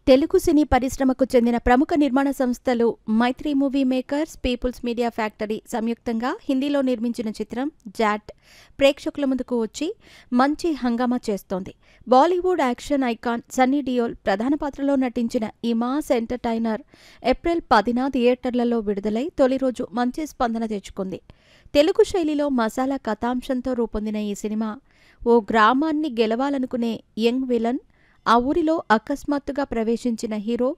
తెలుగు సినీ పరిశ్రమకు చెందిన ప్రముఖ నిర్మాణ సంస్థలు Mythri movie makers, people's media factory సంయుక్తంగా హిందీలో నిర్మించిన చిత్రం జాట్ ప్రేక్షకుల ముందుకు వచ్చి మంచి హంగామా చేస్తోంది. బాలీవుడ్ యాక్షన్ ఐకాన్ సన్నీ డియోల్ ప్రధాన పాత్రలో నటించిన ఈ మాస్ ఎంటర్టైనర్ ఏప్రిల్ 10న థియేటర్లలో విడుదలై తొలి రోజు మంచి స్పందన తెచ్చుకుంది. తెలుగు శైలిలో మసాలా కథాంశంతో రూపొందిన ఈ సినిమా ఓ గ్రామాన్ని గెలవాలనుకునే యంగ్ విలన్, ఆ ఊరిలో అకస్మాత్తుగా ప్రవేశించిన హీరో,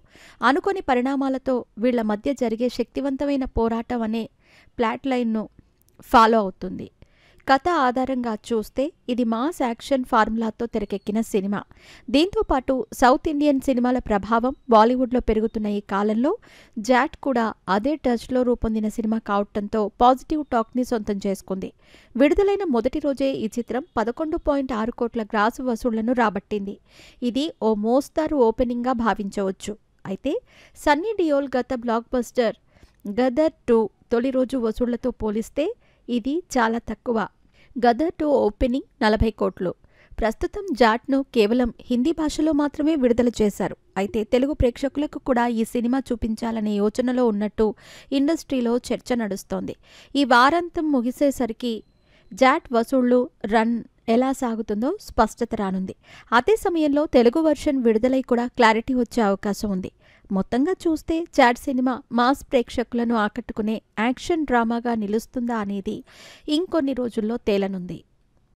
అనుకోని పరిణామాలతో వీళ్ల మధ్య జరిగే శక్తివంతమైన పోరాటం అనే ప్లాట్ లైన్ను ఫాలో అవుతుంది. కథ ఆధారంగా చూస్తే ఇది మాస్ యాక్షన్ ఫార్ములాతో తెరకెక్కిన సినిమా. దీంతో పాటు సౌత్ ఇండియన్ సినిమాల ప్రభావం బాలీవుడ్లో పెరుగుతున్న ఈ కాలంలో జాట్ కూడా అదే టచ్లో రూపొందిన సినిమా కావటంతో పాజిటివ్ టాక్ని సొంతం చేసుకుంది. విడుదలైన మొదటి రోజే ఈ చిత్రం 11.6 కోట్ల గ్రాసు వసూళ్లను రాబట్టింది. ఇది ఓ మోస్తారు ఓపెనింగ్గా భావించవచ్చు. అయితే సన్నీ డియోల్ గత బ్లాక్ బస్టర్ గదర్ 2 తొలి రోజు వసూళ్లతో పోలిస్తే ఇది చాలా తక్కువ. గదర్ 2 ఓపెనింగ్ 40 కోట్లు. ప్రస్తుతం జాట్ను కేవలం హిందీ భాషలో మాత్రమే విడుదల చేశారు. అయితే తెలుగు ప్రేక్షకులకు కూడా ఈ సినిమా చూపించాలనే యోచనలో ఉన్నట్టు ఇండస్ట్రీలో చర్చ నడుస్తోంది. ఈ వారాంతం ముగిసేసరికి జాట్ వసూళ్లు రన్ ఎలా సాగుతుందో స్పష్టత రానుంది. అదే సమయంలో తెలుగు వర్షన్ విడుదలై కూడా క్లారిటీ వచ్చే అవకాశం ఉంది. మొత్తంగా చూస్తే జాట్ సినిమా మాస్ ప్రేక్షకులను ఆకట్టుకునే యాక్షన్ డ్రామాగా నిలుస్తుందా అనేది ఇంకొన్ని రోజుల్లో తేలనుంది.